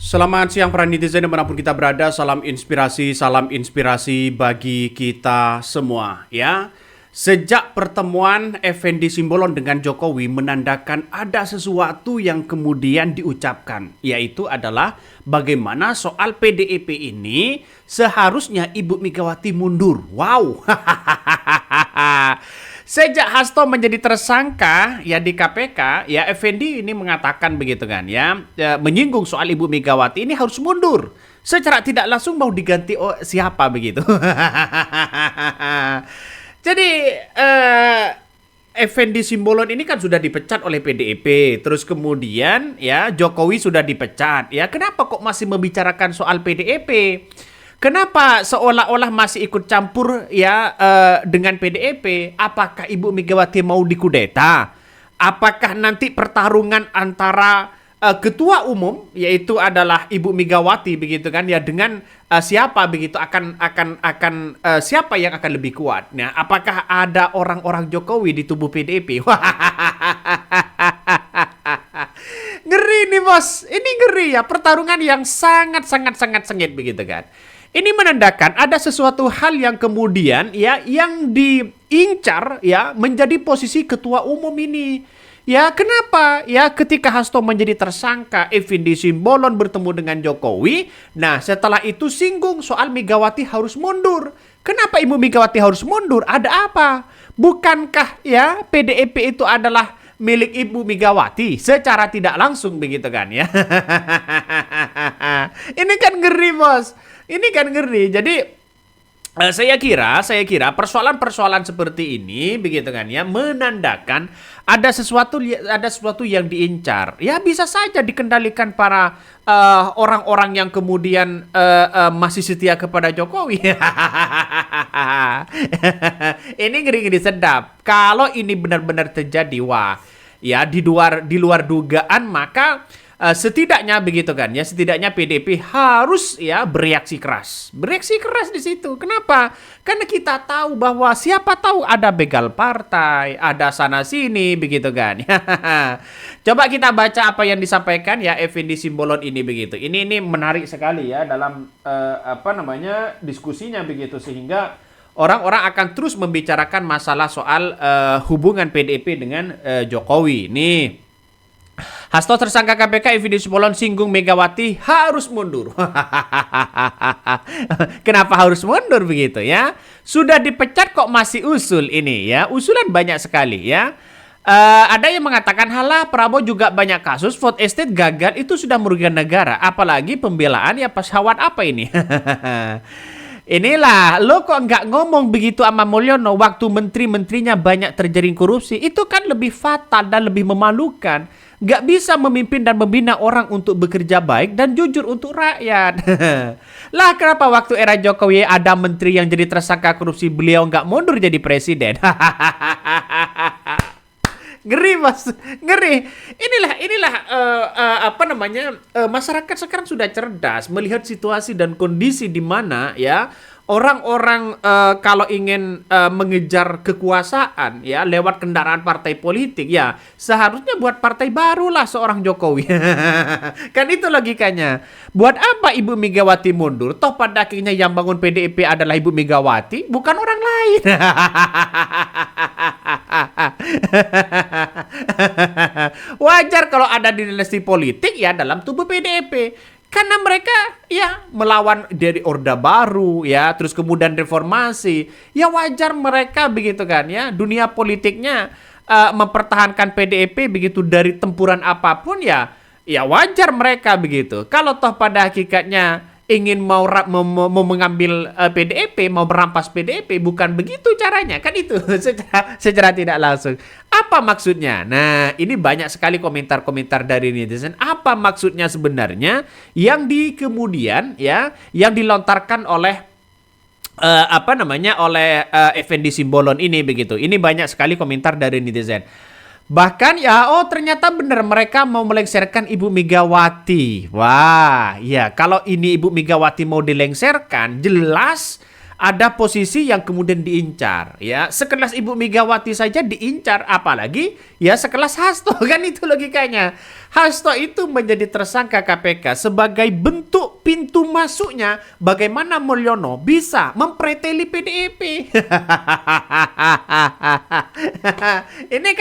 Selamat siang para netizen dimanapun kita berada, salam inspirasi bagi kita semua ya. Sejak pertemuan Effendi Simbolon dengan Jokowi menandakan ada sesuatu yang kemudian diucapkan, yaitu adalah bagaimana soal PDIP ini seharusnya Ibu Megawati mundur. Wow. Sejak Hasto menjadi tersangka ya di KPK, ya Effendi ini mengatakan begitu kan ya, menyinggung soal Ibu Megawati ini harus mundur. Secara tidak langsung mau diganti siapa begitu. Jadi Effendi Simbolon ini kan sudah dipecat oleh PDIP, terus kemudian ya Jokowi sudah dipecat. Ya kenapa kok masih membicarakan soal PDIP? Kenapa seolah-olah masih ikut campur ya dengan PDIP? Apakah Ibu Megawati mau dikudeta? Apakah nanti pertarungan antara ketua umum yaitu adalah Ibu Megawati begitu kan ya dengan siapa begitu akan siapa yang akan lebih kuat? Nah, apakah ada orang-orang Jokowi di tubuh PDIP? Ngeri nih bos, ini ngeri ya, pertarungan yang sangat sengit begitu kan. Ini menandakan ada sesuatu hal yang kemudian ya yang diincar ya menjadi posisi ketua umum ini. Ya kenapa? Ya ketika Hasto menjadi tersangka, Effendi Simbolon bertemu dengan Jokowi. Nah setelah itu singgung soal Megawati harus mundur. Kenapa Ibu Megawati harus mundur? Ada apa? Bukankah ya PDIP itu adalah milik Ibu Megawati secara tidak langsung begitu kan ya? Ini kan ngeri bos. Ini kan ngeri. Jadi saya kira persoalan-persoalan seperti ini begitu kan ya menandakan ada sesuatu yang diincar. Ya bisa saja dikendalikan para orang-orang yang kemudian masih setia kepada Jokowi. Ini ngeri-ngeri sedap. Kalau ini benar-benar terjadi, wah, ya di luar dugaan, maka setidaknya begitu kan ya, setidaknya PDIP harus ya bereaksi keras di situ. Kenapa? Karena kita tahu bahwa siapa tahu ada begal partai, ada sana sini begitu kan. Coba kita baca apa yang disampaikan ya Effendi Simbolon ini begitu. Ini menarik sekali ya dalam diskusinya begitu, sehingga orang-orang akan terus membicarakan masalah soal hubungan PDIP dengan Jokowi. Nih, Hasto tersangka KPK Effendi Simbolon singgung Megawati harus mundur. Kenapa harus mundur begitu ya? Sudah dipecat kok masih usul ini ya. Usulan banyak sekali ya. Ada yang mengatakan halah Prabowo juga banyak kasus vote estate gagal itu sudah merugikan negara. Apalagi pembelaan ya pesawat apa ini? Inilah, lo kok nggak ngomong begitu sama Mulyono waktu menteri-menterinya banyak terjaring korupsi. Itu kan lebih fatal dan lebih memalukan. Nggak bisa memimpin dan membina orang untuk bekerja baik dan jujur untuk rakyat. Lah kenapa waktu era Jokowi ada menteri yang jadi tersangka korupsi beliau nggak mundur jadi presiden? Ngeri mas, ngeri. Inilah masyarakat sekarang sudah cerdas melihat situasi dan kondisi di mana ya orang-orang kalau ingin mengejar kekuasaan ya lewat kendaraan partai politik ya seharusnya buat partai barulah seorang Jokowi. Kan itu logikanya. Buat apa Ibu Megawati mundur? Toh pada akhirnya yang bangun PDIP adalah Ibu Megawati, bukan orang lain. Wajar kalau ada dinasti politik ya dalam tubuh PDIP. Karena mereka ya melawan dari Orde Baru ya, terus kemudian reformasi. Ya wajar mereka begitu kan ya. Dunia politiknya mempertahankan PDIP begitu dari tempuran apapun ya wajar mereka begitu. Kalau toh pada hakikatnya ingin mau mengambil PDIP, mau merampas PDIP, bukan begitu caranya. Kan itu secara tidak langsung. Apa maksudnya? Nah, ini banyak sekali komentar-komentar dari netizen. Apa maksudnya sebenarnya yang kemudian ya yang dilontarkan oleh Effendi Simbolon ini begitu. Ini banyak sekali komentar dari netizen. Bahkan ya, ternyata benar mereka mau melengsarkan Ibu Megawati. Wah, ya kalau ini Ibu Megawati mau dilengserkan, jelas ada posisi yang kemudian diincar. Ya, sekelas Ibu Megawati saja diincar, apalagi ya sekelas Hasto, kan itu logikanya. Hasto itu menjadi tersangka KPK sebagai bentuk pintu masuknya bagaimana Mulyono bisa mempreteli PDIP. ini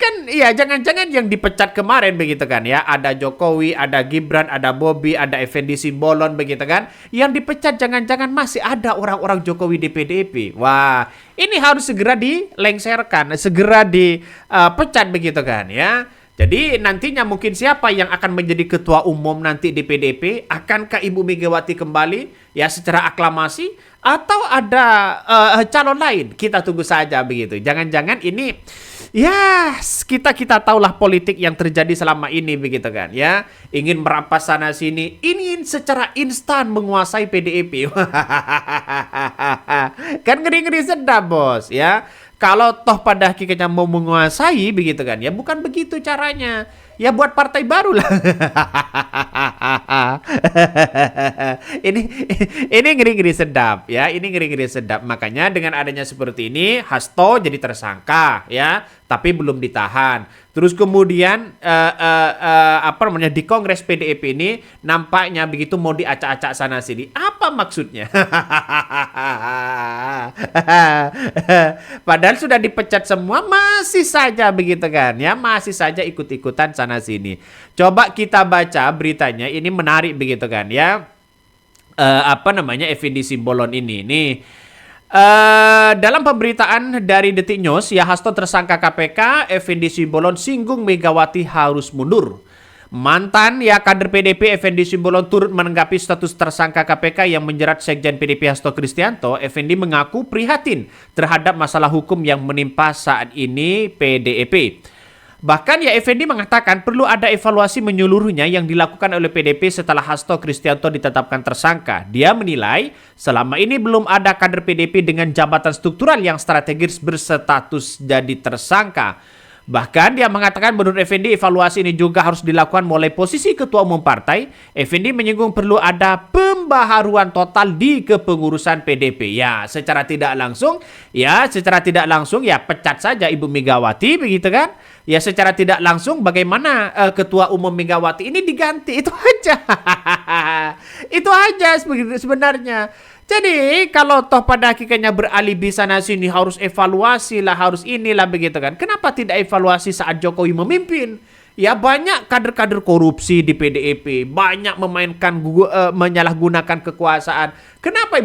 kan ya jangan-jangan yang dipecat kemarin begitu kan ya, ada Jokowi, ada Gibran, ada Bobi, ada Effendi Simbolon begitu kan. Yang dipecat jangan-jangan masih ada orang-orang Jokowi di PDIP. Wah, ini harus segera dilengserkan, segera dipecat begitu kan ya. Jadi nantinya mungkin siapa yang akan menjadi ketua umum nanti di PDIP? Akankah Ibu Megawati kembali ya secara aklamasi atau ada calon lain? Kita tunggu saja begitu. Jangan-jangan ini ya kita tahulah politik yang terjadi selama ini begitu kan ya. Ingin merampas sana sini, ingin secara instan menguasai PDIP. Kan ngeri-ngeri sedap, Bos ya. Kalau toh pada hakikatnya mau menguasai begitu kan ya, bukan begitu caranya. Ya buat partai baru lah. ini ini ngeri-ngeri sedap ya, ini ngeri-ngeri sedap. Makanya dengan adanya seperti ini Hasto jadi tersangka ya, tapi belum ditahan. Terus kemudian di Kongres PDIP ini nampaknya begitu mau diacak-acak sana sini. Apa maksudnya? Padahal sudah dipecat semua, masih saja begitu kan ya, masih saja ikut-ikutan sana sini. Coba kita baca beritanya, ini menarik begitu kan ya. Effendi Simbolon ini nih. Dalam pemberitaan dari Detik News, ya Hasto tersangka KPK, Effendi Simbolon singgung Megawati harus mundur. Mantan ya kader PDIP Effendi Simbolon turut menanggapi status tersangka KPK yang menjerat Sekjen PDIP Hasto Kristianto. Effendi mengaku prihatin terhadap masalah hukum yang menimpa saat ini PDIP. Bahkan ya Effendi mengatakan perlu ada evaluasi menyeluruhnya yang dilakukan oleh PDIP setelah Hasto Kristianto ditetapkan tersangka. Dia menilai selama ini belum ada kader PDIP dengan jabatan struktural yang strategis berstatus jadi tersangka. Bahkan dia mengatakan menurut Effendi evaluasi ini juga harus dilakukan mulai posisi ketua umum partai. Effendi menyinggung perlu ada pembaharuan total di kepengurusan PDIP. Ya, secara tidak langsung ya pecat saja Ibu Megawati begitu kan? Ya secara tidak langsung bagaimana ketua umum Megawati ini diganti, itu aja. Itu aja sebenarnya. Jadi kalau toh pada hakikatnya beralibi sana sini harus evaluasi lah, harus inilah begitu kan. Kenapa tidak evaluasi saat Jokowi memimpin? Ya banyak kader-kader korupsi di PDIP, banyak menyalahgunakan kekuasaan. Kenapa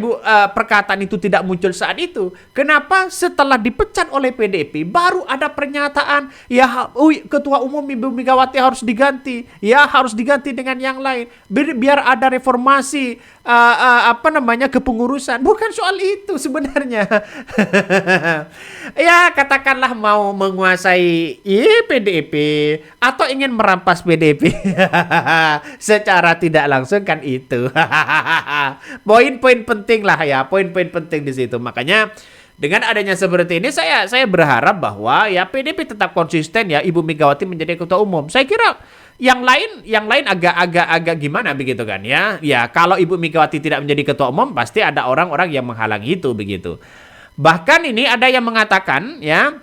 perkataan itu tidak muncul saat itu? Kenapa setelah dipecat oleh PDIP baru ada pernyataan ya ketua umum Ibu Megawati harus diganti, ya harus diganti dengan yang lain biar ada reformasi kepengurusan. Bukan soal itu sebenarnya. Ya katakanlah mau menguasai PDIP atau ingin merampas PDIP secara tidak langsung kan itu. Poin-poin penting lah ya, poin-poin penting di situ. Makanya dengan adanya seperti ini saya berharap bahwa ya PDIP tetap konsisten ya, Ibu Megawati menjadi ketua umum. Saya kira yang lain agak gimana begitu kan ya. Ya kalau Ibu Megawati tidak menjadi ketua umum pasti ada orang-orang yang menghalangi itu begitu. Bahkan ini ada yang mengatakan ya,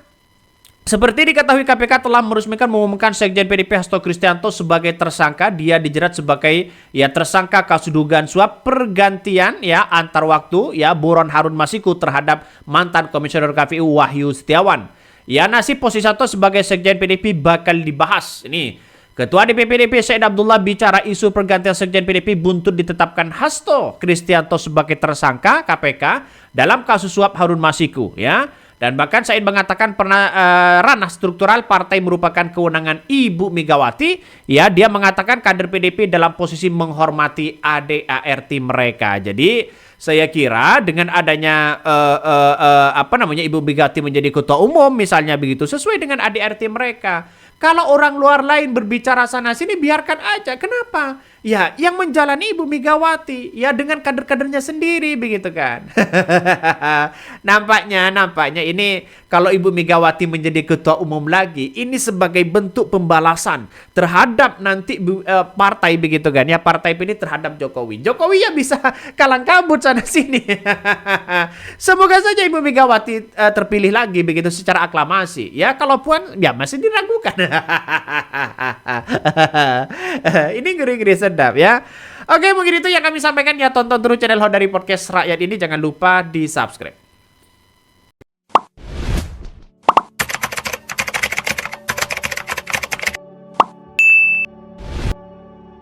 seperti diketahui KPK telah mengumumkan Sekjen PDIP Hasto Kristianto sebagai tersangka. Dia dijerat sebagai ya tersangka kasus dugaan suap pergantian ya antar waktu ya buron Harun Masiku terhadap mantan Komisioner KPU Wahyu Setiawan. Ya nasib posisi Hasto sebagai Sekjen PDIP bakal dibahas. Ini Ketua DPP PDIP Said Abdullah bicara isu pergantian Sekjen PDIP buntut ditetapkan Hasto Kristianto sebagai tersangka KPK dalam kasus suap Harun Masiku ya. Dan bahkan Said mengatakan ranah struktural partai merupakan kewenangan Ibu Megawati. Ya, dia mengatakan kader PDIP dalam posisi menghormati ADART mereka. Jadi saya kira dengan adanya Ibu Megawati menjadi ketua umum misalnya begitu sesuai dengan ADART mereka. Kalau orang luar lain berbicara sana sini biarkan aja. Kenapa? Ya, yang menjalani Ibu Megawati, ya dengan kader-kadernya sendiri begitu kan. nampaknya ini kalau Ibu Megawati menjadi ketua umum lagi, ini sebagai bentuk pembalasan terhadap nanti partai begitu kan ya, partai ini terhadap Jokowi. Jokowi ya bisa kalang kabut sana sini. Semoga saja Ibu Megawati terpilih lagi begitu secara aklamasi. Ya, kalau Puan ya masih diragukan. Ini ngeri-ngeri sedap ya. Oke, mungkin itu yang kami sampaikan ya. Tonton terus channel Hodari Podcast Rakyat ini. Jangan lupa di subscribe.